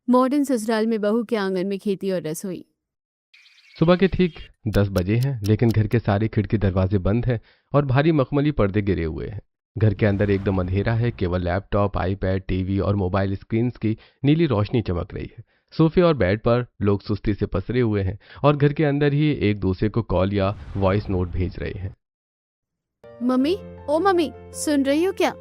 Modern ससुराल में बहू के आंगन में खेती और रसोई। सुबह के ठीक 10 बजे हैं, लेकिन घर के सारे खिड़की दरवाजे बंद हैं और भारी मखमली पर्दे गिरे हुए हैं। घर के अंदर एकदम अंधेरा है। केवल लैपटॉप, आईपैड, टीवी और मोबाइल स्क्रीन्स की नीली रोशनी चमक रही है। सोफे और बेड पर लोग सुस्ती से पसरे हुए हैं और घर के अंदर ही एक दूसरे को कॉल या वॉइस नोट भेज रहे हैं। मम्मी, ओ मम्मी, सुन रही हो क्या?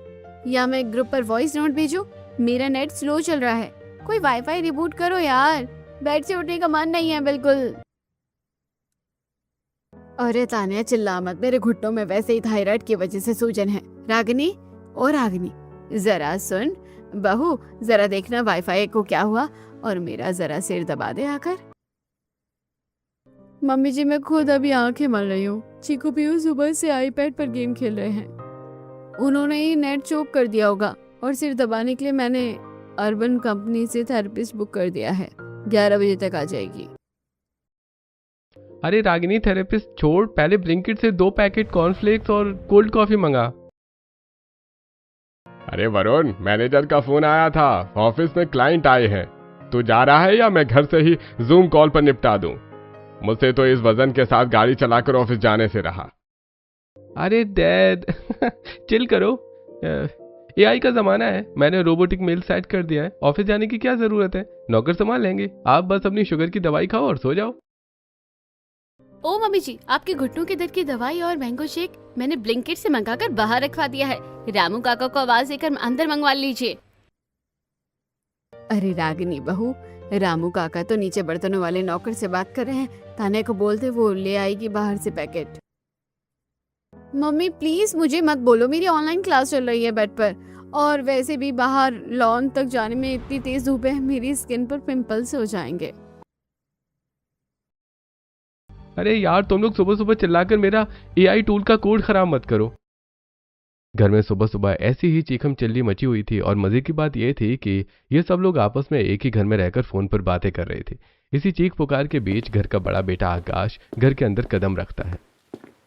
या मैं ग्रुप पर वॉइस नोट भेजूं? मेरा नेट स्लो चल रहा है। कोई वाईफाई रिबूट करो यार। बेड से उठने का मन नहीं है बिल्कुल। अरे तान्या, चिल्ला मत, मेरे घुटनों में वैसे ही थायराइड की वजह से सूजन है। रागिनी, ओ रागिनी, जरा सुन। बहू, जरा देखना वाईफाई को क्या हुआ और मेरा जरा सिर दबा दे आकर। मम्मी जी, मैं खुद अभी आंखें मल रही हूँ। चीकू पीयू सुबह से आईपैड पर गेम खेल रहे हैं। उन्होंने ही नेट चोक कर दिया होगा और सिर दबाने के लिए मैंने अर्बन कंपनी से थेरेपिस्ट बुक कर दिया है। 11 बजे तक आ जाएगी। अरे रागिनी, थेरेपिस्ट छोड़, पहले ब्लिंकिट से 2 पैकेट कॉर्नफ्लेक्स और कोल्ड कॉफी मंगा। अरे वरुण, मैनेजर का फोन आया था। ऑफिस में क्लाइंट आए हैं। तू जा रहा है या मैं घर से ही जूम कॉल पर निपटा दूं? मुझसे तो इस वजन के साथ गाड़ी चलाकर ऑफिस जाने से रहा। अरे डैड चिल करो, एआई का जमाना है। मैंने रोबोटिक मेल सेट कर दिया है। ऑफिस जाने की क्या जरूरत है, नौकर संभाल लेंगे। आप बस अपनी शुगर की दवाई खाओ और सो जाओ। ओ मम्मी जी, आपके घुटनों के दर्द की दवाई और मैंगो शेक मैंने ब्लिंकिट से मंगाकर बाहर रखवा दिया है। रामू काका को आवाज देकर अंदर मंगवा लीजिए। अरे रागिनी बहू, रामू काका तो नीचे बर्तनों वाले नौकर से बात कर रहे हैं। ताने को बोलते वो ले आएगी बाहर से पैकेट। मम्मी प्लीज मुझे मत बोलो, मेरी ऑनलाइन क्लास चल रही है बेड पर। और वैसे भी बाहर लॉन तक जाने में इतनी तेज धूप है, मेरी स्किन पर पिंपल्स हो जाएंगे। अरे यार, तुम लोग सुबह सुबह चिल्लाकर मेरा एआई टूल का कोड खराब मत करो। घर में सुबह सुबह ऐसी ही चीखम चिल्ली मची हुई थी और मजे की बात यह थी कि ये सब लोग आपस में एक ही घर में रहकर फोन पर बातें कर रहे थे। इसी चीख पुकार के बीच घर का बड़ा बेटा आकाश घर के अंदर कदम रखता है।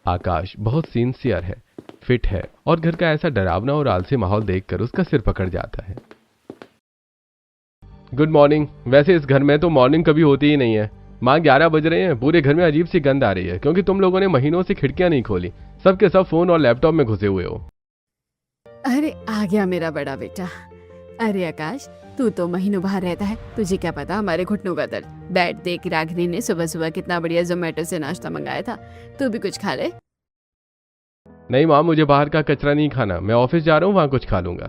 आकाश बहुत सिंसियर है, फिट है और घर का ऐसा डरावना और आलसी माहौल देखकर उसका सिर पकड़ जाता है। Good morning. वैसे इस घर में तो मॉर्निंग कभी होती ही नहीं है। माँ 11 बज रहे हैं। पूरे घर में अजीब सी गंध आ रही है क्योंकि तुम लोगों ने महीनों से खिड़कियां नहीं खोली। सबके सब फोन और लैपटॉप में घुसे हुए हो। अरे आ गया मेरा बड़ा बेटा। अरे आकाश, तू तो महीनों बाहर रहता है, तुझे क्या पता हमारे घुटनों का दर्द। बैठ देख, रागिनी ने सुबह सुबह कितना बढ़िया जोमेटो से नाश्ता मंगाया था। तू भी कुछ खा ले। नहीं माँ, मुझे बाहर का कचरा नहीं खाना। मैं ऑफिस जा रहा हूँ, वहां कुछ खा लूंगा।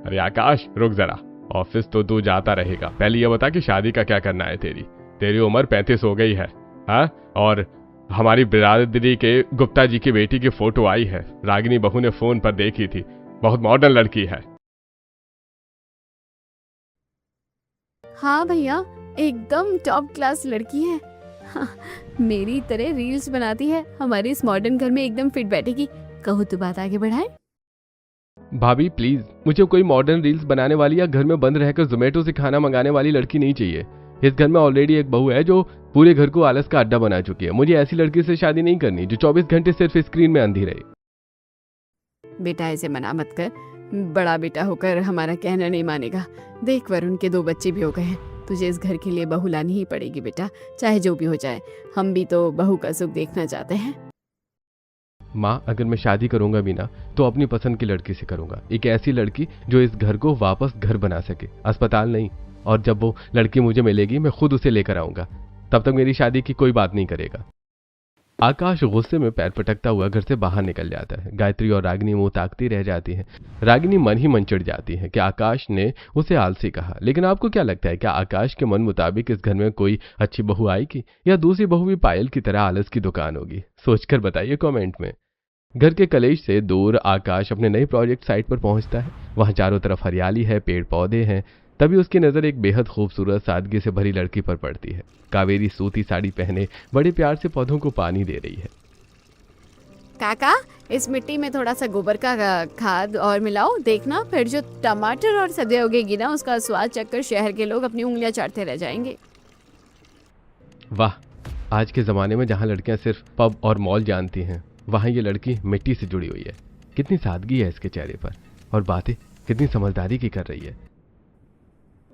अरे आकाश, रुक जरा। ऑफिस तो तू जाता रहेगा। पहले ये बता कि शादी का क्या करना है तेरी उम्र 35 हो गई है। हाँ, और हमारी बिरादरी के गुप्ता जी की बेटी की फोटो आई है। रागिनी बहू ने फोन पर देखी थी। बहुत मॉडर्न लड़की है। हाँ भैया, एकदम टॉप क्लास लड़की है। हाँ, मेरी तरह रील्स बनाती है। हमारे इस मॉडर्न घर में एकदम फिट बैठेगी। कहो तो बात आगे बढ़ाए। भाभी प्लीज, मुझे कोई मॉडर्न रील्स बनाने वाली या घर में बंद रहकर जोमेटो से खाना मंगाने वाली लड़की नहीं चाहिए। इस घर में ऑलरेडी एक बहू है जो पूरे घर को आलस का अड्डा बना चुकी है। मुझे ऐसी लड़की से शादी नहीं करनी जो 24 घंटे सिर्फ स्क्रीन में अंधी रहे। बेटा ऐसे मना मत कर, बड़ा बेटा होकर हमारा कहना नहीं मानेगा। देख वरुण के 2 बच्चे भी हो गए हैं। तुझे इस घर के लिए बहू लानी ही पड़ेगी बेटा, चाहे जो भी हो जाए। हम भी तो बहू का सुख देखना चाहते हैं। माँ, अगर मैं शादी करूंगा भी ना तो अपनी पसंद की लड़की से करूंगा। एक ऐसी लड़की जो इस घर को वापस घर बना सके, अस्पताल नहीं। और जब वो लड़की मुझे मिलेगी मैं खुद उसे लेकर आऊंगा। तब तक मेरी शादी की कोई बात नहीं करेगा। आकाश गुस्से में पैर पटकता हुआ घर से बाहर निकल जाता है। गायत्री और रागिनी मुंह ताकती रह जाती है। रागिनी मन ही मन चिढ़ जाती है कि आकाश ने उसे आलसी कहा। लेकिन आपको क्या लगता है, क्या आकाश के मन मुताबिक इस घर में कोई अच्छी बहू आएगी या दूसरी बहू भी पायल की तरह आलस की दुकान होगी? सोचकर बताइए कमेंट में। घर के कलेश से दूर आकाश अपने नए प्रोजेक्ट साइट पर पहुंचता है। वहां चारों तरफ हरियाली है, पेड़ पौधे हैं। तभी उसकी नजर एक बेहद खूबसूरत सादगी से भरी लड़की पर पड़ती है। कावेरी सूती साड़ी पहने बड़े प्यार से पौधों को पानी दे रही है। काका, इस मिट्टी में थोड़ा सा गोबर का खाद और मिलाओ। देखना फिर जो टमाटर और सब्जियां उगेगी ना, उसका स्वाद चखकर शहर के लोग अपनी उंगलियां चाटते रह जाएंगे। वाह, आज के जमाने में जहाँ लड़कियां सिर्फ पब और मॉल जानती हैं, वहाँ ये लड़की मिट्टी से जुड़ी हुई है। कितनी सादगी है इसके चेहरे पर और बातें कितनी समझदारी की कर रही है।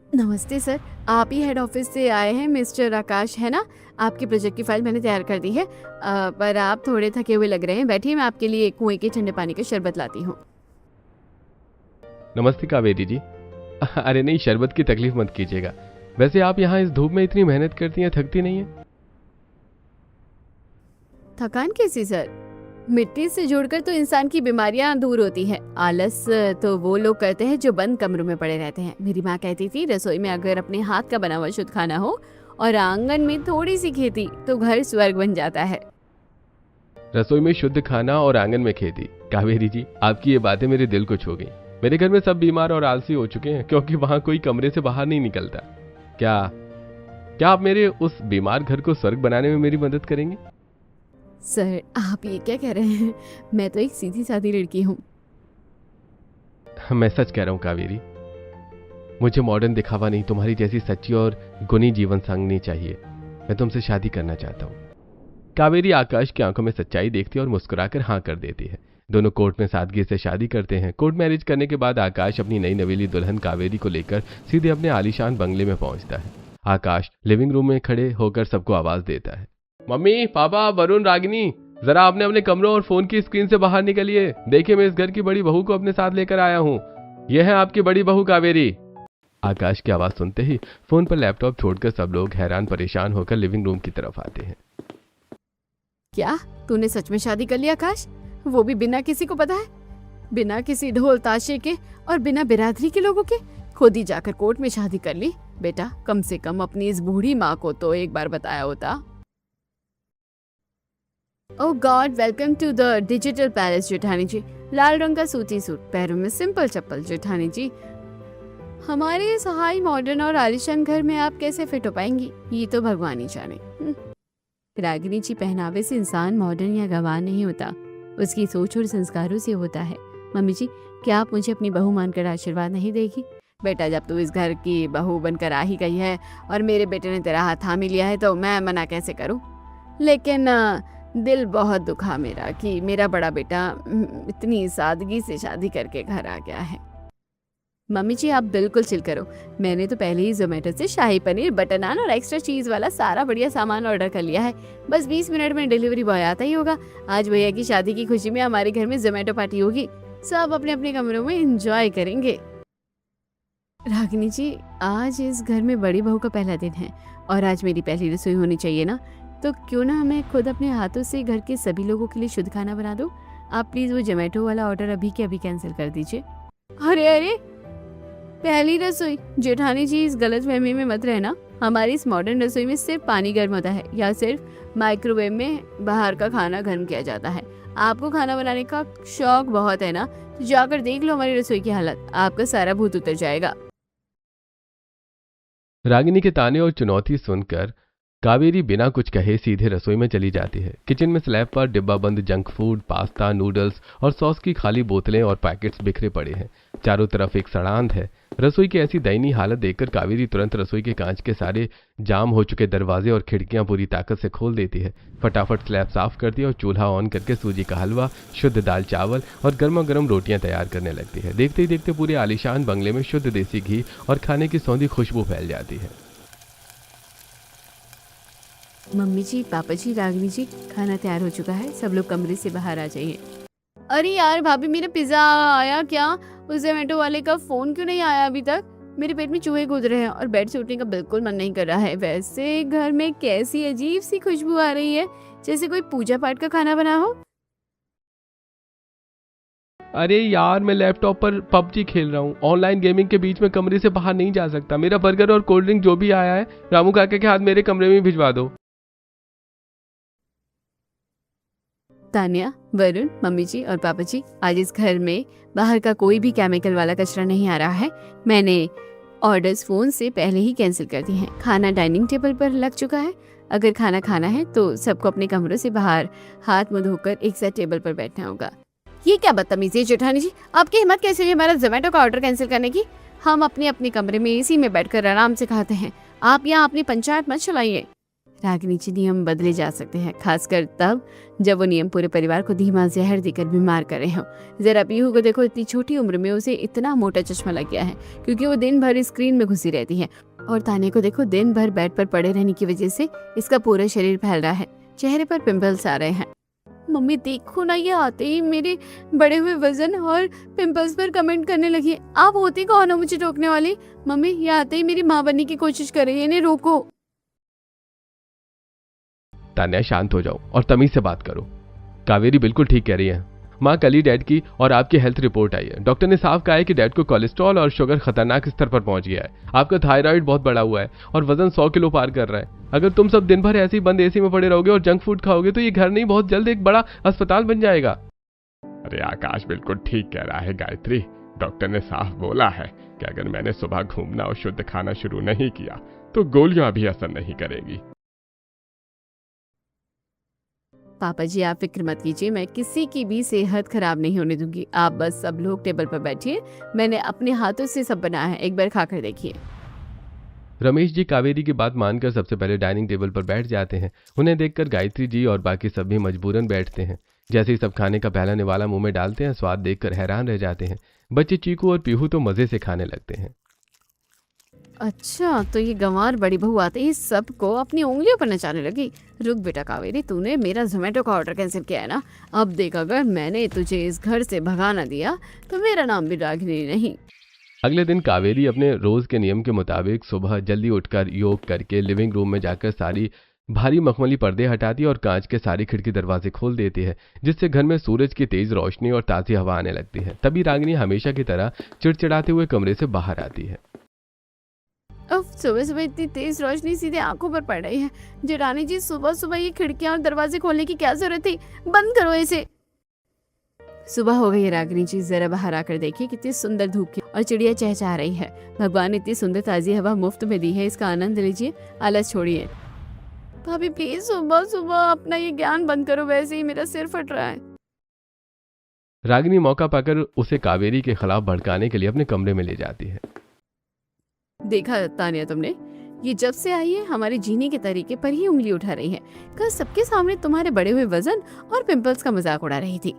नमस्ते सर, आप ही हेड ऑफिस से आए हैं, मिस्टर आकाश है ना? आपके प्रोजेक्ट की फाइल मैंने तैयार कर दी है, पर आप थोड़े थके हुए लग रहे हैं। बैठिए, मैं आपके लिए कुएं के ठंडे पानी का शरबत लाती हूँ। नमस्ते कावेरी जी। अरे नहीं, शरबत की तकलीफ मत कीजिएगा। वैसे आप यहाँ इस धूप में इतनी मेहनत करती हैं, थकती नहीं है? थकान कैसी सर? मिट्टी से जुड़कर तो इंसान की बीमारियां दूर होती है। आलस तो वो लोग करते हैं जो बंद कमरों में पड़े रहते हैं। मेरी माँ कहती थी, रसोई में अगर अपने हाथ का बना हुआ शुद्ध खाना हो और आंगन में थोड़ी सी खेती, तो घर स्वर्ग बन जाता है। रसोई में शुद्ध खाना और आंगन में खेती। कावेरी जी, आपकी ये बातें मेरे दिल को छू गई। मेरे घर में सब बीमार और आलसी हो चुके हैं क्योंकि वहां कोई कमरे से बाहर नहीं निकलता। क्या क्या आप मेरे उस बीमार घर को स्वर्ग बनाने में मेरी मदद करेंगे? सर, आप ये क्या कह रहे हैं? मैं तो एक सीधी सादी लड़की हूँ। मैं सच कह रहा हूँ कावेरी, मुझे मॉडर्न दिखावा नहीं, तुम्हारी जैसी सच्ची और गुणी जीवन संगनी चाहिए। मैं तुमसे शादी करना चाहता हूँ। कावेरी आकाश की आंखों में सच्चाई देखती है और मुस्कुराकर हाँ कर देती है। दोनों कोर्ट में सादगी से शादी करते हैं। कोर्ट मैरिज करने के बाद आकाश अपनी नई नवेली दुल्हन कावेरी को लेकर सीधे अपने आलीशान बंगले में पहुंचता है। आकाश लिविंग रूम में खड़े होकर सबको आवाज देता है, मम्मी, पापा, वरुण, रागिनी, जरा आपने अपने कमरों और फोन की स्क्रीन से बाहर निकलिए। देखिए, मैं इस घर की बड़ी बहू को अपने साथ लेकर आया हूँ। यह है आपकी बड़ी बहू कावेरी। आकाश की आवाज सुनते ही फोन पर लैपटॉप छोड़कर सब लोग हैरान परेशान होकर लिविंग रूम की तरफ आते हैं। क्या तूने सच में शादी कर लिया आकाश? वो भी बिना किसी को पता है, बिना किसी ढोल ताशे के और बिना बिरादरी के लोगों के? खुद ही जाकर कोर्ट में शादी कर ली। बेटा, कम से कम अपनी इस बूढ़ी माँ को तो एक बार बताया होता। Oh god, welcome to the digital palace जेठानी जी। लाल रंग का सूती सूट, पैरों में सिंपल चप्पल। जेठानी जी, हमारे इस हाई मॉडर्न और आलीशान घर में आप कैसे फिट हो पाएंगी, ये तो भगवान ही जाने। रागिनी जी, पहनावे से इंसान मॉडर्न या गंवार नहीं होता, उसकी सोच और संस्कारों से होता है। मम्मी जी, क्या आप मुझे अपनी बहू मानकर आशीर्वाद नहीं देगी? बेटा, जब तू इस घर की बहू बनकर आ ही गई है और मेरे बेटे ने तेरा हाथ थाम ही लिया है, तो मैं मना कैसे करूं? लेकिन दिल बहुत दुखा मेरा कि मेरा बड़ा बेटा इतनी सादगी से शादी करके घर आ गया है। मम्मी जी, आप बिल्कुल चिल करो। मैंने तो पहले ही जोमेटो से शाही पनीर, बटर नान और एक्स्ट्रा चीज वाला सारा बढ़िया सामान ऑर्डर कर लिया है। बस 20 मिनट में डिलीवरी बॉय आता ही होगा। आज भैया की शादी की खुशी में हमारे घर में जोमेटो पार्टी होगी। सब अपने अपने कमरों में एंजॉय करेंगे। रागिनी जी, आज इस घर में बड़ी बहू का पहला दिन है और आज मेरी पहली रसोई होनी चाहिए ना, तो क्यों ना मैं खुद अपने हाथों से घर के सभी लोगों के लिए शुद्ध खाना बना दूं। आप प्लीज वो जोमेटो वाला ऑर्डर अभी के अभी कैंसिल कर दीजिए। अरे अरे, पहली रसोई? जेठानी जी, इस गलत फहमी में मत रहना। हमारी इस मॉडर्न रसोई में सिर्फ पानी गर्म होता है या सिर्फ माइक्रोवेव में बाहर का खाना गर्म किया जाता है। आपको खाना बनाने का शौक बहुत है ना, तो जाकर देख लो हमारी रसोई की हालत, आपका सारा भूत उतर जाएगा। रागिनी के ताने और चुनौती सुनकर कावेरी बिना कुछ कहे सीधे रसोई में चली जाती है। किचन में स्लैब पर डिब्बा बंद जंक फूड, पास्ता, नूडल्स और सॉस की खाली बोतलें और पैकेट्स बिखरे पड़े हैं। चारों तरफ एक सड़ांध है। रसोई की ऐसी दयनीय हालत देखकर कावेरी तुरंत रसोई के कांच के सारे जाम हो चुके दरवाजे और खिड़कियां पूरी ताकत से खोल देती है। फटाफट स्लैब साफ करती है और चूल्हा ऑन करके सूजी का हलवा, शुद्ध दाल चावल और गर्मा गर्म रोटियां तैयार करने लगती है। देखते ही देखते पूरे आलीशान बंगले में शुद्ध देसी घी और खाने की सौंधी खुशबू फैल जाती है। मम्मी जी, पापा जी, रागिनी जी, खाना तैयार हो चुका है, सब लोग कमरे से बाहर आ जाइए। अरे यार भाभी, मेरा पिज्जा आया क्या? उस जोमेटो वाले का फोन क्यों नहीं आया अभी तक? मेरे पेट में चूहे कूद रहे हैं और बेड से उठने का बिल्कुल मन नहीं कर रहा है। वैसे घर में कैसी अजीब सी खुशबू आ रही है, जैसे कोई पूजा पाठ का खाना बना हो। अरे यार, मैं लैपटॉप पर पबजी खेल रहा हूँ। ऑनलाइन गेमिंग के बीच में कमरे से बाहर नहीं जा सकता। मेरा बर्गर और कोल्ड ड्रिंक जो भी आया है रामू काका के हाथ मेरे कमरे में भिजवा दो। तान्या, वरुण, मम्मी जी और पापा जी, आज इस घर में बाहर का कोई भी केमिकल वाला कचरा नहीं आ रहा है। मैंने ऑर्डर्स फोन से पहले ही कैंसिल कर दिए हैं। खाना डाइनिंग टेबल पर लग चुका है। अगर खाना खाना है तो सबको अपने कमरों से बाहर हाथ मुंह धोकर एक साथ टेबल पर बैठना होगा। ये क्या बदतमीजी है जेठानी जी? आपकी हिम्मत कैसे हुई हमारा जोमेटो का ऑर्डर कैंसिल करने की? हम अपने अपने कमरे में एसी में बैठकर आराम से खाते हैं। आप यहाँ अपनी पंचायत मत चलाइए। रागिनी जी, नियम बदले जा सकते हैं, खासकर तब जब वो नियम पूरे परिवार को धीमा जहर देकर बीमार कर रहे हों। जरा पीहू को देखो, इतनी छोटी उम्र में उसे इतना मोटा चश्मा लग गया है क्योंकि वो दिन भर स्क्रीन में घुसी रहती है। और तान्या को देखो, दिन भर बेड पर पड़े रहने की वजह से इसका पूरा शरीर फैल रहा है, चेहरे पर पिंपल्स आ रहे हैं। मम्मी देखो ना, ये आते ही मेरे बढ़े हुए वजन और पिंपल्स पर कमेंट करने लगी है। आप होती कौन हो मुझे रोकने वाली? मम्मी ये आते ही मेरी माँ बनने की कोशिश कर रही है, इन्हें रोको। तान्या शांत हो जाओ और तमीज से बात करो। कावेरी बिल्कुल ठीक कह रही है माँ, कल ही डैड की और आपकी हेल्थ रिपोर्ट आई है। डॉक्टर ने साफ कहा है कि डैड को कोलेस्ट्रॉल और शुगर खतरनाक स्तर पर पहुंच गया है। आपका थायराइड बहुत बड़ा हुआ है और वजन 100 किलो पार कर रहा है। अगर तुम सब दिन भर ऐसे ही बंद एसी में पड़े रहोगे और जंक फूड खाओगे तो ये घर नहीं, बहुत जल्द एक बड़ा अस्पताल बन जाएगा। अरे आकाश बिल्कुल ठीक कह रहा है गायत्री। डॉक्टर ने साफ बोला है कि अगर मैंने सुबह घूमना और शुद्ध खाना शुरू नहीं किया तो गोलियां भी असर नहीं करेंगी। पापा जी आप फिक्र मत कीजिए, मैं किसी की भी सेहत खराब नहीं होने दूंगी। आप बस सब लोग टेबल पर बैठिए, मैंने अपने हाथों से सब बनाया है, एक बार खाकर देखिए। रमेश जी कावेरी की बात मानकर सबसे पहले डाइनिंग टेबल पर बैठ जाते हैं। उन्हें देखकर गायत्री जी और बाकी सभी मजबूरन बैठते हैं। जैसे ही सब खाने का पहला निवाला मुंह में डालते हैं, स्वाद देखकर हैरान रह जाते हैं। बच्चे चीकू और पीहू तो मजे से खाने लगते हैं। अच्छा, तो ये गंवार बड़ी बहू आते ही सबको अपनी उंगलियों पर नचाने लगी। रुक बेटा कावेरी, तूने मेरा जोमेटो का ऑर्डर कैंसिल किया है ना? अब देख, अगर मैंने तुझे इस घर से भगा ना दिया तो मेरा नाम भी रागिनी नहीं। अगले दिन कावेरी अपने रोज के नियम के मुताबिक सुबह जल्दी उठकर योग करके लिविंग रूम में जाकर सारी भारी मखमली पर्दे हटाती है और कांच के सारी खिड़की दरवाजे खोल देती है, जिससे घर में सूरज की तेज रोशनी और ताज़ी हवा आने लगती है। तभी रागिनी हमेशा की तरह चिड़चिड़ाते हुए कमरे से बाहर आती है। अब सुबह सुबह इतनी तेज रोशनी सीधे आंखों पर पड़ रही है। जेठानी जी, सुबह सुबह ये खिड़कियां और दरवाजे खोलने की क्या जरूरत थी? बंद करो इसे। सुबह हो गई है रागिनी जी, जरा बाहर आकर देखिए, कितनी सुंदर धूप की और चिड़िया चहचहा रही है। भगवान ने इतनी सुंदर ताजी हवा मुफ्त में दी है, इसका आनंद लीजिए, आलस छोड़िए। भाभी प्लीज सुबह सुबह अपना ये ज्ञान बंद करो, वैसे ही मेरा सिर फट रहा है। रागिनी मौका पाकर उसे कावेरी के खिलाफ भड़काने के लिए अपने कमरे में ले जाती है। देखा तानिया तुमने, ये जब से आई है हमारे जीने के तरीके पर ही उंगली उठा रही है। कल सबके सामने तुम्हारे बड़े हुए वजन और पिंपल्स का मजाक उड़ा रही थी।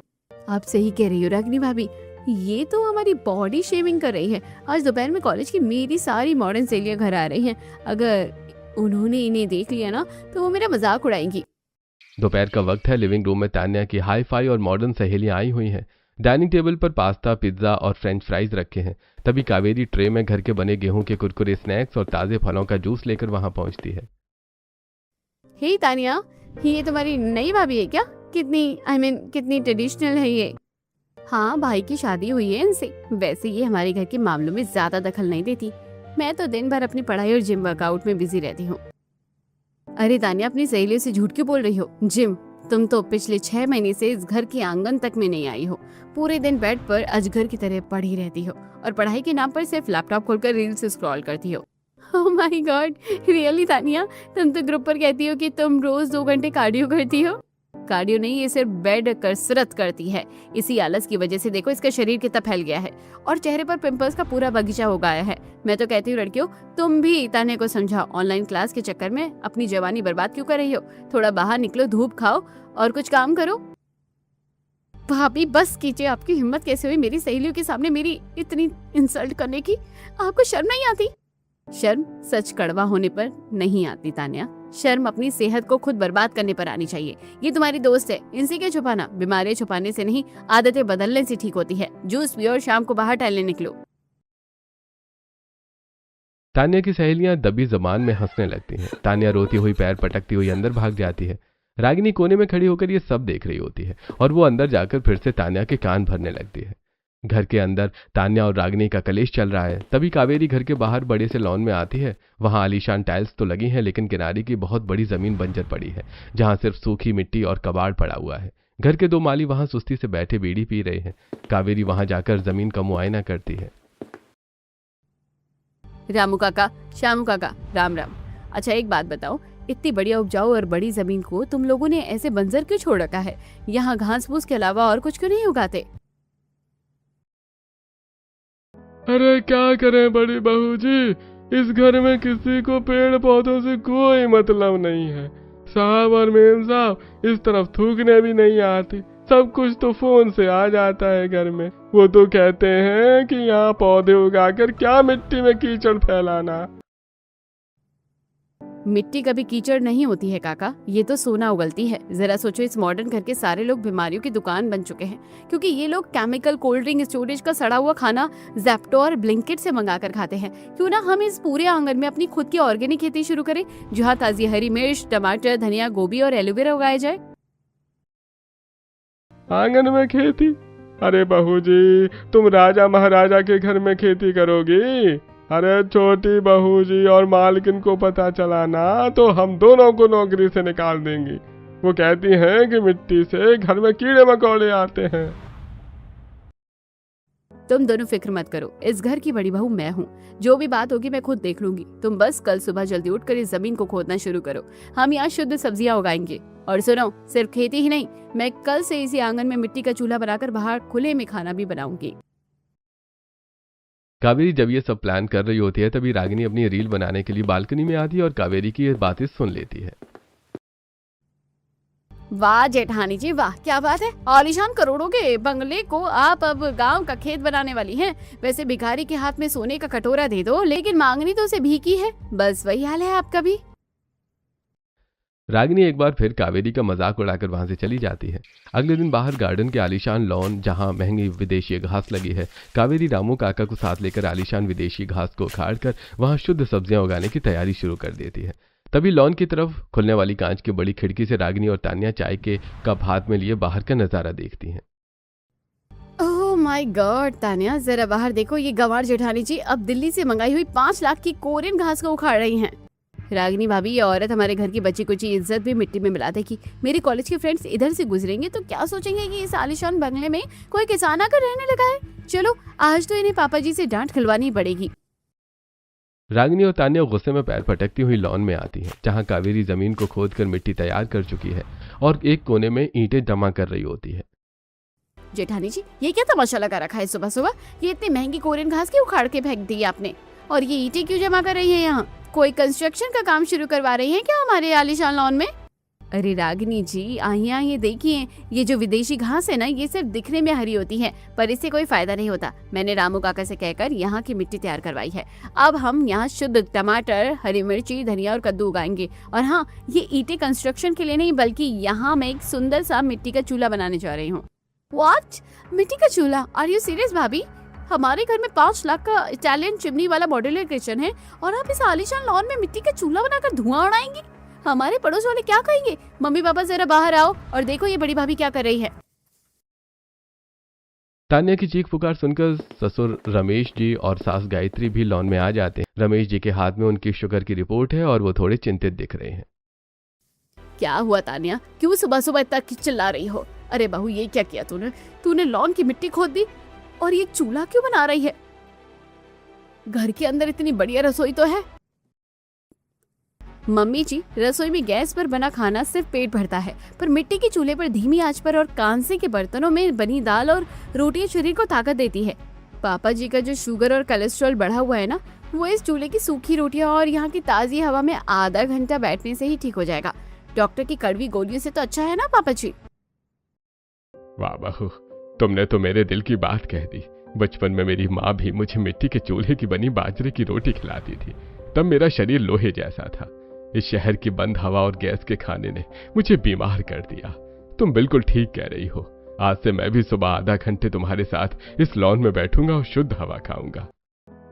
आप सही कह रही हो रागिनी भाभी, ये तो हमारी बॉडी शेविंग कर रही है। आज दोपहर में कॉलेज की मेरी सारी मॉडर्न सहेलियां घर आ रही हैं। अगर उन्होंने इन्हें देख लिया ना तो वो मेरा मजाक उड़ाएंगी। दोपहर का वक्त है। लिविंग रूम में तान्या की हाई फाई और मॉडर्न सहेलियां आई हुई हैं। डाइनिंग टेबल पर पास्ता, पिज्जा और फ्रेंच फ्राइज रखे हैं। तभी कावेरी ट्रे में घर के बने गेहूं के कुरकुरे स्नैक्स और ताजे फलों का जूस लेकर वहां पहुंचती है। हे तानिया, ये तुम्हारी नई भाभी है क्या? कितनी ट्रेडिशनल है ये। हाँ, भाई की शादी हुई है इनसे। वैसे ये हमारे घर के मामलों में ज्यादा दखल नहीं देती। मैं तो दिन भर अपनी पढ़ाई और जिम वर्कआउट में बिजी रहती हूँ। अरे तानिया, अपनी सहेलियों से झूठ क्यों बोल रही हो? जिम? तुम तो पिछले 6 महीने से इस घर के आंगन तक में नहीं आई हो। पूरे दिन बेड पर अजगर की तरह पड़ी रहती हो और पढ़ाई के नाम पर सिर्फ लैपटॉप खोलकर रील्स स्क्रॉल करती हो। Oh my God, really Tania? तुम तो ग्रुप पर कहती हो कि तुम रोज 2 घंटे कार्डियो करती हो। कार्डियो नहीं, ये सिर्फ बेड कसरत करती है। इसी आलस की वजह से देखो इसका शरीर कितना फैल गया है और चेहरे पर पिंपल्स का पूरा बगीचा हो गया है। मैं तो कहती हूँ लड़कियों, तुम भी तान्या को समझाओ। ऑनलाइन क्लास के चक्कर में अपनी जवानी बर्बाद क्यों कर रही हो? थोड़ा बाहर निकलो, धूप खाओ और कुछ काम करो। भाभी बस कीजिए, आपकी हिम्मत कैसे हुई मेरी सहेलियों के सामने मेरी इतनी इंसल्ट करने की? आपको शर्म नहीं आती? शर्म सच कड़वा होने पर नहीं आती तान्या। शर्म अपनी सेहत को खुद बर्बाद करने पर आनी चाहिए। ये तुम्हारी दोस्त है, इनसे क्या छुपाना? बीमारियां छुपाने से नहीं, आदतें बदलने से ठीक होती है। जूस पियो और शाम को बाहर टहलने निकलो। तान्या की सहेलियां दबी जबान में हंसने लगती हैं। तान्या रोती हुई पैर पटकती हुई अंदर भाग जाती है। रागिनी कोने में खड़ी होकर ये सब देख रही होती है और वो अंदर जाकर फिर से तान्या के कान भरने लगती है। घर के अंदर तान्या और रागिनी का कलेश चल रहा है। तभी कावेरी घर के बाहर बड़े से लॉन में आती है। वहां आलीशान टाइल्स तो लगी हैं, लेकिन किनारे की बहुत बड़ी जमीन बंजर पड़ी है, जहां सिर्फ सूखी मिट्टी और कबाड़ पड़ा हुआ है। घर के 2 माली वहां सुस्ती से बैठे बीड़ी पी रहे हैं। कावेरी वहां जाकर जमीन का मुआयना करती है। रामू काका, श्यामू काका, राम राम। अच्छा एक बात बताओ, इतनी बढ़िया उपजाऊ और बड़ी जमीन को तुम लोगों ने ऐसे बंजर क्यों छोड़ रखा है? यहाँ घास फूस के अलावा और कुछ क्यों नहीं उगाते? अरे क्या करें बड़ी बहू जी, इस घर में किसी को पेड़ पौधों से कोई मतलब नहीं है। साहब और मेम साहब इस तरफ थूकने भी नहीं आते, सब कुछ तो फोन से आ जाता है घर में। वो तो कहते हैं कि यहाँ पौधे उगाकर क्या मिट्टी में कीचड़ फैलाना। मिट्टी कभी कीचड़ नहीं होती है काका, ये तो सोना उगलती है। जरा सोचो, इस मॉडर्न घर के सारे लोग बीमारियों की दुकान बन चुके हैं, क्योंकि ये लोग केमिकल, कोल्ड ड्रिंक, स्टोरेज का सड़ा हुआ खाना ज़ेप्टो और ब्लिंकिट से मंगा कर खाते हैं। क्यों ना हम इस पूरे आंगन में अपनी खुद की ऑर्गेनिक खेती शुरू करें, जहाँ ताजी हरी मिर्च, टमाटर, धनिया, गोभी और एलोवेरा उगाया जाए। आंगन में खेती? अरे बहू जी, तुम राजा महाराजा के घर में खेती करोगी? अरे छोटी बहू जी और मालकिन को पता चला ना तो हम दोनों को नौकरी से निकाल देंगी। वो कहती हैं कि मिट्टी से घर में कीड़े मकोड़े आते हैं। तुम दोनों फिक्र मत करो, इस घर की बड़ी बहू मैं हूँ। जो भी बात होगी मैं खुद देख लूंगी। तुम बस कल सुबह जल्दी उठकर इस जमीन को खोदना शुरू करो। हम यहाँ शुद्ध सब्जियाँ उगाएंगे। और सुनो, सिर्फ खेती ही नहीं, मैं कल से इसी आंगन में मिट्टी का चूल्हा बनाकर बाहर खुले में खाना भी बनाऊंगी। कावेरी जब ये सब प्लान कर रही होती है तभी रागिनी अपनी रील बनाने के लिए बालकनी में आती है और कावेरी की ये बातें सुन लेती है। वाह जेठानी जी वाह, क्या बात है। आलीशान करोड़ों के बंगले को आप अब गांव का खेत बनाने वाली हैं। वैसे भिखारी के हाथ में सोने का कटोरा दे दो, लेकिन मांगनी तो उसे भीखी है। बस वही हाल है आपका भी। रागिनी एक बार फिर कावेरी का मजाक उड़ाकर वहां से चली जाती है। अगले दिन बाहर गार्डन के आलीशान लॉन जहां महंगी विदेशी घास लगी है, कावेरी रामू काका को साथ लेकर आलीशान विदेशी घास को उखाड़कर वहां शुद्ध सब्जियां उगाने की तैयारी शुरू कर देती है। तभी लॉन की तरफ खुलने वाली कांच की बड़ी खिड़की से रागिनी और तान्या चाय के कप हाथ में लिए बाहर का नजारा देखती हैं। ओह माय गॉड तान्या, जरा बाहर देखो, ये गंवार जेठानी जी अब दिल्ली से मंगाई हुई 5 लाख की कोरियन घास को उखाड़ रही हैं। रागिनी भाभी, ये औरत हमारे घर की बची कुची इज्जत भी मिट्टी में मिला देगी। मेरे कॉलेज के फ्रेंड्स इधर से गुजरेंगे तो क्या सोचेंगे कि इस आलीशान बंगले में कोई किसान आकर रहने लगा है। चलो आज तो इन्हें पापा जी से डांट खिलवानी पड़ेगी। रागिनी और तान्या गुस्से में पैर पटकती हुई लॉन में आती है, जहां कावेरी जमीन को खोदकर मिट्टी तैयार कर चुकी है और एक कोने में ईंटें जमा कर रही होती है। जेठानी जी, ये क्या तमाशा लगा रखा है सुबह सुबह? ये इतनी महंगी कोरियन घास क्यों उखाड़ के फेंक दी आपने? और ये ईंटें क्यों जमा कर रही है यहाँ? कोई कंस्ट्रक्शन का काम शुरू करवा रही है क्या हमारे आलीशान लॉन में? अरे रागिनी जी, आइए ये देखिए, ये जो विदेशी घास है ना, ये सिर्फ दिखने में हरी होती है, पर इससे कोई फायदा नहीं होता। मैंने रामू काका से कहकर यहाँ की मिट्टी तैयार करवाई है। अब हम यहाँ शुद्ध टमाटर, हरी मिर्ची, धनिया और कद्दू उगाएंगे। और हाँ, ये ईंटें कंस्ट्रक्शन के लिए नहीं, बल्कि यहाँ मैं एक सुंदर सा मिट्टी का चूल्हा बनाने जा रही हूँ। व्हाट? मिट्टी का चूल्हा? आर यू सीरियस भाभी? हमारे घर में 5 लाख का इटालियन चिमनी वाला मॉड्यूलर किचन है और आप इस आलीशान लॉन में मिट्टी का चूल्हा बनाकर धुआं उड़ाएंगे? हमारे पड़ोस वाले क्या कहेंगे? मम्मी पापा जरा बाहर आओ और देखो ये बड़ी भाभी क्या कर रही है। तान्या की चीख पुकार सुनकर ससुर रमेश जी और सास गायत्री भी लॉन में आ जाते हैं। रमेश जी के हाथ में उनकी शुगर की रिपोर्ट है और वो थोड़े चिंतित दिख रहे हैं। क्या हुआ तान्या, क्यों सुबह सुबह इतना चिल्ला रही हो? अरे बहू, ये क्या किया तूने लॉन की मिट्टी खोद दी और ये चूल्हा क्यों बना रही है? घर के अंदर इतनी बढ़िया रसोई तो है। मम्मी जी, रसोई में गैस पर बना खाना सिर्फ पेट भरता है, पर मिट्टी के चूल्हे पर धीमी आंच पर और कांसे के बर्तनों में बनी दाल और रोटियां शरीर को ताकत देती है। पापा जी का जो शुगर और कोलेस्ट्रॉल बढ़ा हुआ है ना, वो इस चूल्हे की सूखी रोटियां और यहाँ की ताजी हवा में आधा घंटा बैठने से ही ठीक हो जाएगा। डॉक्टर की कड़वी गोलियों से तो अच्छा है ना पापा जी? वाह बहू, तुमने तो मेरे दिल की बात कह दी। बचपन में मेरी माँ भी मुझे मिट्टी के चूल्हे की बनी बाजरे की रोटी खिलाती थी, तब मेरा शरीर लोहे जैसा था। इस शहर की बंद हवा और गैस के खाने ने मुझे बीमार कर दिया। तुम बिल्कुल ठीक कह रही हो। आज से मैं भी सुबह आधा घंटे तुम्हारे साथ इस लॉन में बैठूंगा और शुद्ध हवा खाऊंगा।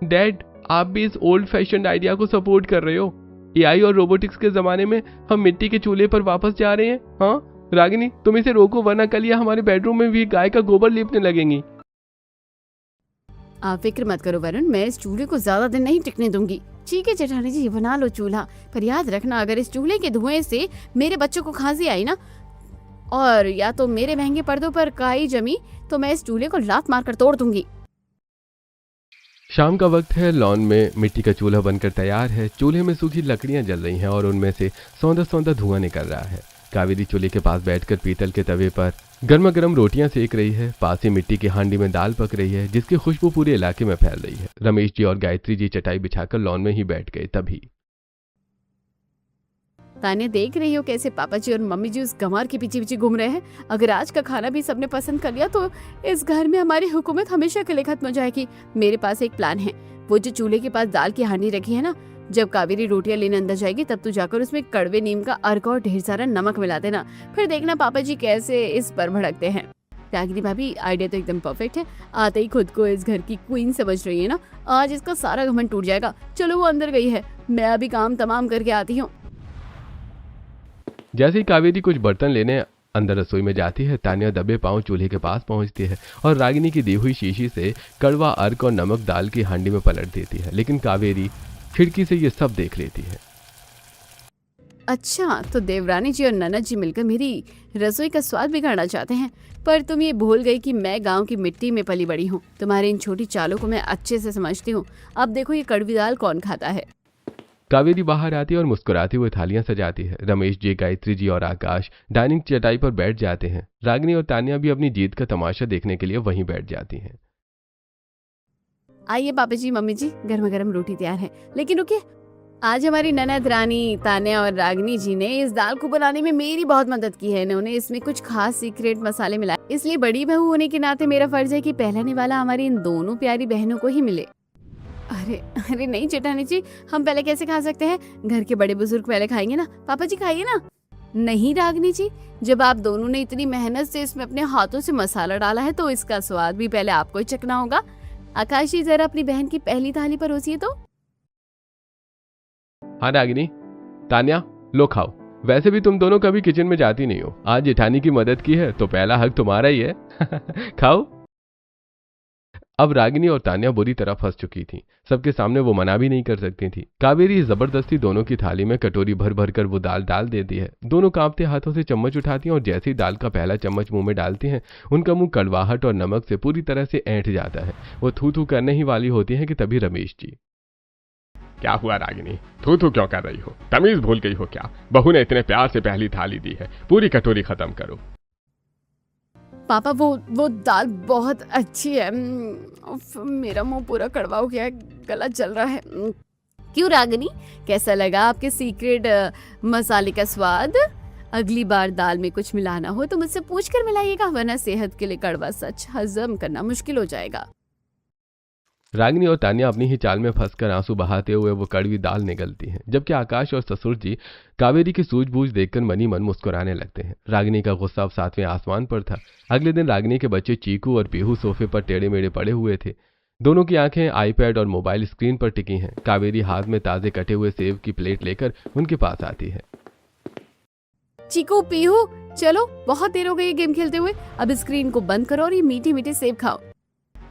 डैड, आप भी इस ओल्ड फैशन आइडिया को सपोर्ट कर रहे हो? एआई और रोबोटिक्स के जमाने में हम मिट्टी के चूल्हे पर वापस जा रहे हैं। हाँ रागिनी, तुम इसे रोको, वरना कल या हमारे बेडरूम में भी गाय का गोबर लेपने लगेंगी। आप फिक्र मत करो वरुण, मैं इस चूल्हे को ज्यादा दिन नहीं टिकने दूंगी। ठीक है जेठानी जी, बना लो चूल्हा, पर याद रखना अगर इस चूल्हे के धुएं से मेरे बच्चों को खांसी आई ना, और या तो मेरे महंगे पर्दों पर काई जमी, तो मैं इस चूल्हे को लात मारकर तोड़ दूंगी। शाम का वक्त है। लॉन में मिट्टी का चूल्हा बनकर तैयार है। चूल्हे में सूखी लकड़ियां जल रही हैं और उनमें से सौंधा सौंधा धुआं निकल रहा है। कावेरी चूल्हे के पास बैठकर पीतल के तवे पर गर्मा गर्म रोटियां सेक रही है। पास ही मिट्टी की हांडी में दाल पक रही है जिसकी खुशबू पूरे इलाके में फैल रही है। रमेश जी और गायत्री जी चटाई बिछाकर लॉन में ही बैठ गए। तभी तान्या, देख रही हो कैसे पापा जी और मम्मी जी उस गंवार के पीछे पीछे घूम रहे हैं। अगर आज का खाना भी सबने पसंद कर लिया तो इस घर में हमारी हुकूमत हमेशा के लिए खत्म हो जाएगी। मेरे पास एक प्लान है। वो जो चूल्हे के पास दाल की हांडी रखी है ना, जब कावेरी रोटियां लेने अंदर जाएगी तब तू जाकर उसमें कड़वे नीम का अर्क और ढेर सारा नमक मिला देना। फिर देखना पापा जी कैसे इस पर भड़कते हैं। रागिनी भाभी, आइडिया तो एकदम परफेक्ट है। आते ही खुद को इस घर की क्वीन समझ रही है ना, आज इसका सारा घमंड टूट जाएगा। चलो वो अंदर गई है, मैं अभी काम तमाम करके आती हूँ। जैसे ही कावेरी कुछ बर्तन लेने अंदर रसोई में जाती है, तान्या दबे पांव चूल्हे के पास पहुंचती है और रागिनी की दी हुई शीशी से कड़वा अर्क और नमक दाल की हांडी में पलट देती है। लेकिन कावेरी खिड़की से ये सब देख लेती है। अच्छा, तो देवरानी जी और ननद जी मिलकर मेरी रसोई का स्वाद बिगाड़ना चाहते हैं। पर तुम ये भूल गई कि मैं गांव की मिट्टी में पली बड़ी हूँ। तुम्हारी इन छोटी चालों को मैं अच्छे से समझती हूँ। अब देखो ये कड़वी दाल कौन खाता है। कावेरी बाहर आती है और मुस्कुराती हुए थालियां सजाती है। रमेश जी, गायत्री जी और आकाश डाइनिंग चटाई पर बैठ जाते हैं। रागिनी और तान्या भी अपनी जीत का तमाशा देखने के लिए वहीं बैठ जाती हैं। आइए पापा जी, मम्मी जी, गर्मा गर्म रोटी तैयार है। लेकिन रुकिए, आज हमारी ननद रानी तान्या और रागिनी जी ने इस दाल को बनाने में मेरी बहुत मदद की है। इन्होंने इसमें कुछ खास सीक्रेट मसाले मिलाए, इसलिए बड़ी बहू होने के नाते मेरा फर्ज है कि पहला निवाला हमारी इन दोनों प्यारी बहनों को ही मिले। अरे अरे नहीं जेठानी जी, हम पहले कैसे खा सकते हैं? घर के बड़े बुजुर्ग पहले खाएंगे ना। पापा जी खाइए ना। नहीं रागिनी जी, जब आप दोनों ने इतनी मेहनत से इसमें अपने हाथों से मसाला डाला है तो इसका स्वाद भी पहले आपको ही चखना होगा। आकाश जी, जरा अपनी बहन की पहली थाली परोसिए तो। हाँ रागिनी, तान्या, लो खाओ। वैसे भी तुम दोनों कभी किचन में जाती नहीं हो, आज जेठानी की मदद की है तो पहला हक तुम्हारा ही है। खाओ। अब रागिनी और तान्या बुरी तरह फंस चुकी थीं। सबके सामने वो मना भी नहीं कर सकती थी। कावेरी जबरदस्ती दोनों की थाली में कटोरी भर भर कर वो दाल डाल देती है। दोनों कांपते हाथों से चम्मच उठाती हैं और जैसे ही दाल का पहला चम्मच मुंह में डालती हैं, उनका मुंह कड़वाहट और नमक से पूरी तरह से ऐंठ जाता है। वो थू थू करने ही वाली होती है कि तभी रमेश जी, क्या हुआ रागिनी, थू थू क्यों कर रही हो? तमीज भूल गई हो क्या? बहू ने इतने प्यार से पहली थाली दी है, पूरी कटोरी खत्म करो। पापा, वो दाल बहुत अच्छी है। मेरा मुंह पूरा कड़वा हो गया है, गला जल रहा है। क्यों रागिनी, कैसा लगा आपके सीक्रेट मसाले का स्वाद? अगली बार दाल में कुछ मिलाना हो तो मुझसे पूछ कर मिलाइएगा, वरना सेहत के लिए कड़वा सच हजम करना मुश्किल हो जाएगा। रागिनी और तान्या अपनी ही चाल में फंसकर आंसू बहाते हुए वो कड़वी दाल निगलती हैं, जबकि आकाश और ससुर जी कावेरी की सूझबूझ देखकर मनी मन मुस्कुराने लगते हैं। रागिनी का गुस्सा अब सातवें आसमान पर था। अगले दिन रागिनी के बच्चे चीकू और पीहू सोफे पर टेढ़े मेढ़े पड़े हुए थे। दोनों की आंखें आईपैड और मोबाइल स्क्रीन पर टिकी हैं। कावेरी हाथ में ताजे कटे हुए सेब की प्लेट लेकर उनके पास आती है। चीकू, पीहू, चलो, बहुत देर हो गई गेम खेलते हुए। अब स्क्रीन को बंद करो और ये मीठे मीठे सेब खाओ।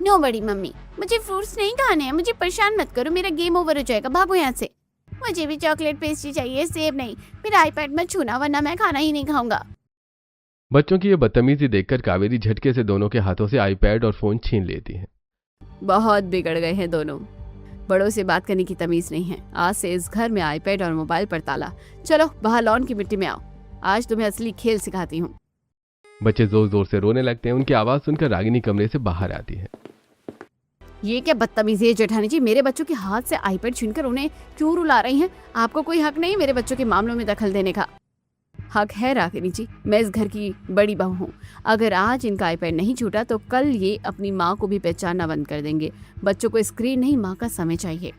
नो बड़ी मम्मी, मुझे फ्रूट्स नहीं खाने हैं। मुझे परेशान मत करो, मेरा गेम ओवर हो जाएगा। भागो यहाँ से। मुझे भी चॉकलेट पेस्ट्री चाहिए, सेब नहीं। मेरा आईपैड मत छूना, वरना मैं खाना ही नहीं खाऊंगा। बच्चों की ये बदतमीजी देखकर कावेरी झटके से दोनों के हाथों से आईपैड और फोन छीन लेती है। बहुत बिगड़ गए हैं दोनों। बड़ों से बात करने की तमीज नहीं है। आज से इस घर में आईपैड और मोबाइल पर ताला। चलो बाहर लॉन की मिट्टी में आओ, आज तुम्हें असली खेल सिखाती हूँ। बच्चे जोर जोर से रोने लगते हैं। उनकी आवाज सुनकर रागिनी कमरे से बाहर आती है। ये क्या बदतमीजी है जेठानी जी? मेरे बच्चों के हाथ से आईपैड छीनकर उन्हें क्यों रुला रही हैं? आपको कोई हक नहीं मेरे बच्चों के मामलों में दखल देने का। हक है रागिनी जी, मैं इस घर की बड़ी बहू हूँ। अगर आज इनका आईपैड नहीं छूटा तो कल ये अपनी माँ को भी पहचानना बंद कर देंगे। बच्चों को स्क्रीन नहीं, माँ का समय चाहिए।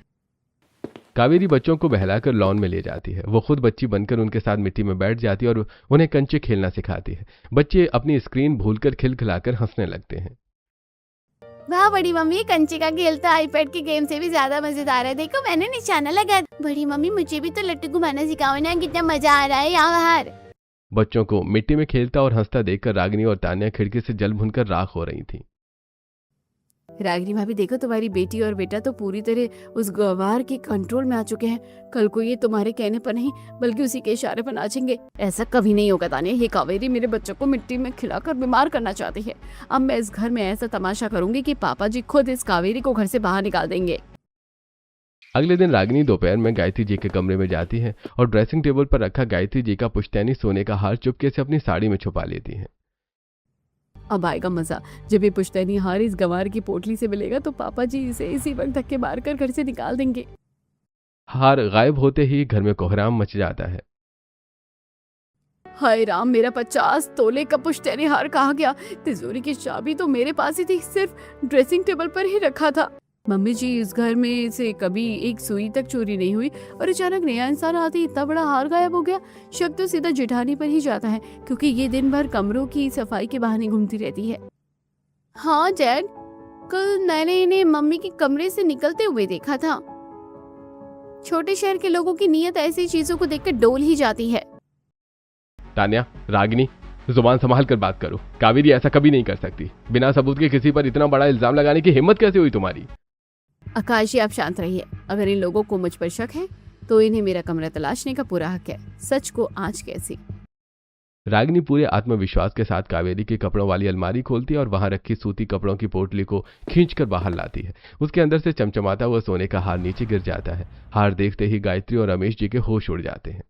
कावेरी बच्चों को बहलाकर लॉन में ले जाती है। वो खुद बच्ची बनकर उनके साथ मिट्टी में बैठ जाती है और उन्हें कंचे खेलना सिखाती है। बच्चे अपनी स्क्रीन भूलकर खिलखिलाकर हंसने लगते हैं। वाह बड़ी मम्मी, कंचे का खेल तो आईपैड के गेम से भी ज्यादा मजेदार है। देखो मैंने निशाना लगा। बड़ी मम्मी, मुझे भी तो लट्टू घुमाना सिखाओ ना, कितना मजा आ रहा है यहाँ बाहर। बच्चों को मिट्टी में खेलता और हंसता देखकर रागिनी और तान्या खिड़की से जल भुनकर राख हो रही थी। रागिनी भाभी, देखो तुम्हारी बेटी और बेटा तो पूरी तरह उस गवार के कंट्रोल में आ चुके हैं। कल को ये तुम्हारे कहने पर नहीं बल्कि उसी के इशारे पर नाचेंगे। ऐसा कभी नहीं होगा तान्या। ये कावेरी मेरे बच्चों को मिट्टी में खिलाकर बीमार करना चाहती है। अब मैं इस घर में ऐसा तमाशा करूंगी कि पापा जी खुद इस कावेरी को घर से बाहर निकाल देंगे। अगले दिन रागिनी दोपहर में गायत्री जी के कमरे में जाती है और ड्रेसिंग टेबल पर रखा गायत्री जी का पुश्तैनी सोने का हार चुपके से अपनी साड़ी में छुपा लेती है। अब आएगा मजा, जब ये पुश्तैनी हार इस गंवार की पोटली से मिलेगा तो पापा जी इसे इसी वक्त धक्के मारकर घर से निकाल देंगे। हार गायब होते ही घर में कोहराम मच जाता है। हाय राम, मेरा 50 तोले का पुश्तैनी हार कहाँ गया? तिजोरी की चाबी तो मेरे पास ही थी, सिर्फ ड्रेसिंग टेबल पर ही रखा था। मम्मी जी, इस घर में से कभी एक सुई तक चोरी नहीं हुई और अचानक नया इंसान आते ही इतना बड़ा हार गायब हो गया। शक तो सीधा जेठानी पर ही जाता है, क्योंकि ये दिन भर कमरों की सफाई के बहाने घूमती रहती है। हाँ डैड, कल मैंने इन्हें मम्मी के कमरे से निकलते हुए देखा था। छोटे शहर के लोगों की नीयत ऐसी चीजों को देखकर डोल ही जाती है। तान्या, रागिनी, जुबान संभाल कर बात करो। कावेरी ऐसा कभी नहीं कर सकती। बिना सबूत के किसी पर इतना बड़ा इल्जाम लगाने की हिम्मत कैसे हुई तुम्हारी? आकाश जी, आप शांत रहिए। अगर इन लोगों को मुझ पर शक है तो इन्हें मेरा कमरा तलाशने का पूरा हक है। सच को आज कैसी? रागिनी पूरे आत्मविश्वास के साथ कावेरी के कपड़ों वाली अलमारी खोलती है और वहां रखी सूती कपड़ों की पोटली को खींचकर बाहर लाती है। उसके अंदर से चमचमाता हुआ सोने का हार नीचे गिर जाता है। हार देखते ही गायत्री और रमेश जी के होश उड़ जाते हैं।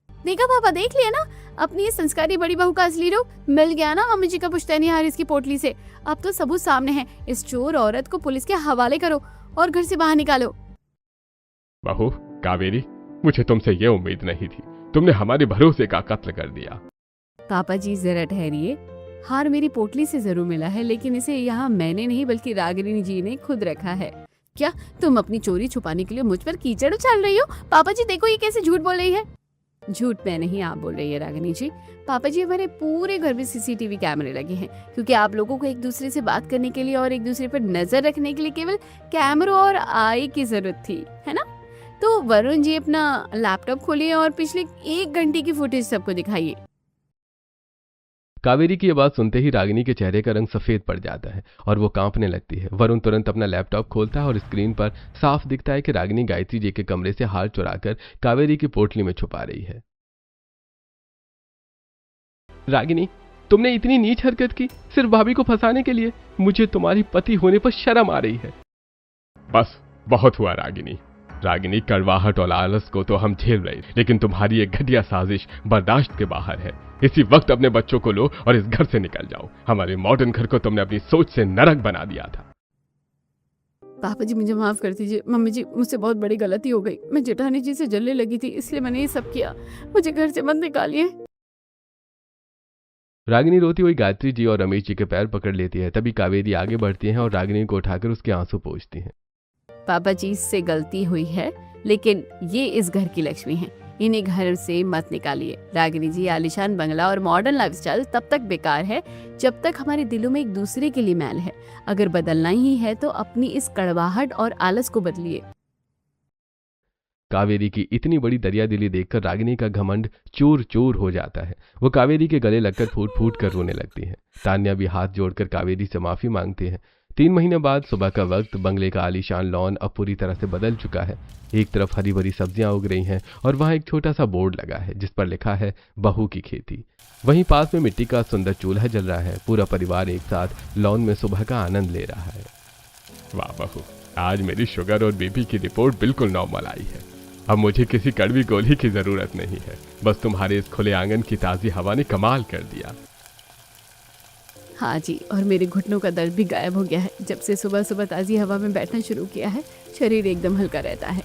देखा पापा, देख लिया ना, अपनी ये संस्कारी बड़ी बहू का असली रूप मिल गया ना मम्मी जी का पुश्तैनी हार इसकी पोटली से। अब तो सबूत सामने है। इस चोर औरत को पुलिस के हवाले करो और घर से बाहर निकालो। बहू कावेरी, मुझे तुमसे ये उम्मीद नहीं थी। तुमने हमारे भरोसे का कत्ल कर दिया। पापा जी जरा ठहरिए। हार मेरी पोटली से जरूर मिला है, लेकिन इसे यहाँ मैंने नहीं बल्कि रागिनी जी ने खुद रखा है। क्या तुम अपनी चोरी छुपाने के लिए मुझ पर कीचड़ उछाल रही हो? पापा जी देखो, ये कैसे झूठ बोल रही है। झूठ मैं नहीं, आप बोल रही है रागिनी जी। पापा जी, हमारे पूरे घर में सीसीटीवी कैमरे लगे हैं, क्योंकि आप लोगों को एक दूसरे से बात करने के लिए और एक दूसरे पर नजर रखने के लिए केवल कैमरों और आई की जरूरत थी, है ना? तो वरुण जी अपना लैपटॉप खोलिए और पिछले 1 घंटे की फुटेज सबको दिखाइए। कावेरी की यह बात सुनते ही रागिनी के चेहरे का रंग सफेद पड़ जाता है और वो कांपने लगती है। वरुण तुरंत अपना लैपटॉप खोलता है और स्क्रीन पर साफ दिखता है कि रागिनी गायत्री जी के कमरे से हार चुराकर कावेरी की पोटली में छुपा रही है। रागिनी, तुमने इतनी नीच हरकत की सिर्फ भाभी को फंसाने के लिए। मुझे तुम्हारी पति होने पर शर्म आ रही है। बस बहुत हुआ रागिनी। रागिनी, कड़वाहट और आलस को तो हम झेल रहे, लेकिन तुम्हारी एक घटिया साजिश बर्दाश्त के बाहर है। इसी वक्त अपने बच्चों को लो और इस घर से निकल जाओ। हमारे मॉडर्न घर को तुमने अपनी सोच से नरक बना दिया था। पापा जी, मुझे माफ कर दीजिए। मम्मी जी, मुझसे बहुत बड़ी गलती हो गई। मैं जेठानी जी से जलने लगी थी, इसलिए मैंने ये सब किया। मुझे घर से मत निकालिए। रागिनी रोती हुई गायत्री जी और रमेश जी के पैर पकड़ लेती है। तभी कावेरी आगे बढ़ती है और रागिनी को उठाकर उसके आंसू पोंछती है। पापा जी, इससे गलती हुई है, लेकिन ये इस घर की लक्ष्मी है। इन्हें घर से मत निकालिए। रागिनी जी, आलीशान बंगला और मॉडर्न लाइफस्टाइल तब तक बेकार है जब तक हमारे दिलों में एक दूसरे के लिए मैल है। अगर बदलना ही है तो अपनी इस कड़वाहट और आलस को बदलिए। कावेरी की इतनी बड़ी दरियादिली देखकर रागिनी का घमंड चूर चूर हो जाता है। वो कावेरी के गले लगकर फूट फूट कर रोने लगती है। तान्या भी हाथ जोड़कर कावेरी से माफी मांगती है। 3 महीने बाद सुबह का वक्त, बंगले का आलीशान लॉन अब पूरी तरह से बदल चुका है। एक तरफ हरी भरी सब्जियां उग रही हैं और वहां एक छोटा सा बोर्ड लगा है जिस पर लिखा है बहू की खेती। वहीं पास में मिट्टी का सुंदर चूल्हा जल रहा है। पूरा परिवार एक साथ लॉन में सुबह का आनंद ले रहा है। वाह बहू, आज मेरी शुगर और बीपी की रिपोर्ट बिल्कुल नॉर्मल आई है। अब मुझे किसी कड़वी गोली की जरूरत नहीं है। बस तुम्हारे इस खुले आंगन की ताजी हवा ने कमाल कर दिया। हाँ जी, और मेरे घुटनों का दर्द भी गायब हो गया है। जब से सुबह सुबह ताजी हवा में बैठना शुरू किया है, शरीर एकदम हल्का रहता है।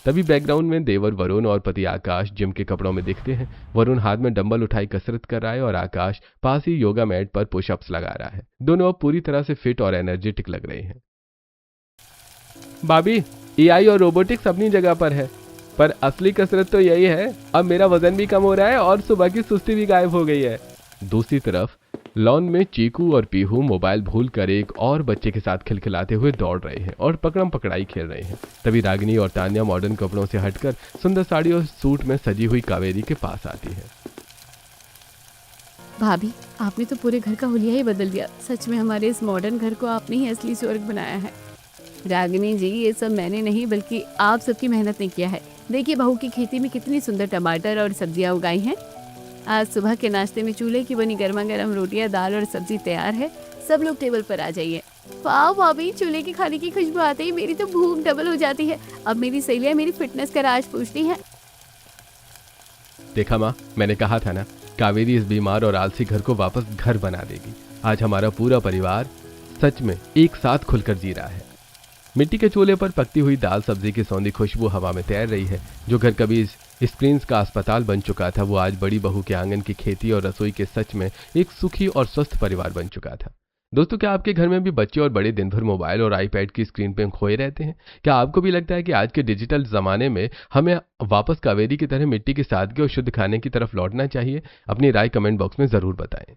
तभी बैकग्राउंड में देवर वरुण और पति आकाश जिम के कपड़ों में दिखते हैं। वरुण हाथ में डंबल उठाई कसरत कर रहा है और आकाश पास ही योगा मैट पर पुशअप्स लगा रहा है। दोनों अब पूरी तरह से फिट और एनर्जेटिक लग रहे हैं। भाभी, एआई और रोबोटिक्स अपनी जगह पर है, पर असली कसरत तो यही है। अब मेरा वजन भी कम हो रहा है और सुबह की सुस्ती भी गायब हो गई है। दूसरी तरफ लॉन में चीकू और पीहू मोबाइल भूलकर एक और बच्चे के साथ खिलखिलाते हुए दौड़ रहे हैं और पकड़म पकड़ाई खेल रहे हैं। तभी रागिनी और तान्या मॉडर्न कपड़ों से हटकर सुंदर साड़ी और सूट में सजी हुई कावेरी के पास आती है। भाभी, आपने तो पूरे घर का हुलिया ही बदल दिया। सच में हमारे इस मॉडर्न घर को आपने ही असली स्वर्ग बनाया है। रागिनी जी, ये सब मैंने नहीं बल्कि आप सबकी मेहनत ने किया है। देखिए बहू की खेती में कितनी सुंदर टमाटर और सब्जियां उगाई हैं। आज सुबह के नाश्ते में चूल्हे की बनी गर्मा गर्म रोटियां, दाल और सब्जी तैयार है। सब लोग टेबल पर आ जाइए। वाह भाभी, चूल्हे के खाने की खुशबू आते ही मेरी तो भूख डबल हो जाती है। अब मेरी सहेलियां मेरी फिटनेस का राज पूछती हैं। देखा माँ, मैंने कहा था ना, कावेरी इस बीमार और आलसी घर को वापस घर बना देगी। आज हमारा पूरा परिवार सच में एक साथ खुलकर जी रहा है। मिट्टी के चूल्हे पर पकती हुई दाल सब्जी की सौंधी खुशबू हवा में तैर रही है। जो घर कभी स्क्रीन का अस्पताल बन चुका था, वो आज बड़ी बहू के आंगन की खेती और रसोई के सच में एक सुखी और स्वस्थ परिवार बन चुका था। दोस्तों, क्या आपके घर में भी बच्चे और बड़े दिन भर मोबाइल और आईपैड की स्क्रीन पर खोए रहते हैं? क्या आपको भी लगता है कि आज के डिजिटल जमाने में हमें वापस कावेरी की तरह मिट्टी की सादगी और शुद्ध खाने की तरफ लौटना चाहिए? अपनी राय कमेंट बॉक्स में जरूर बताएं।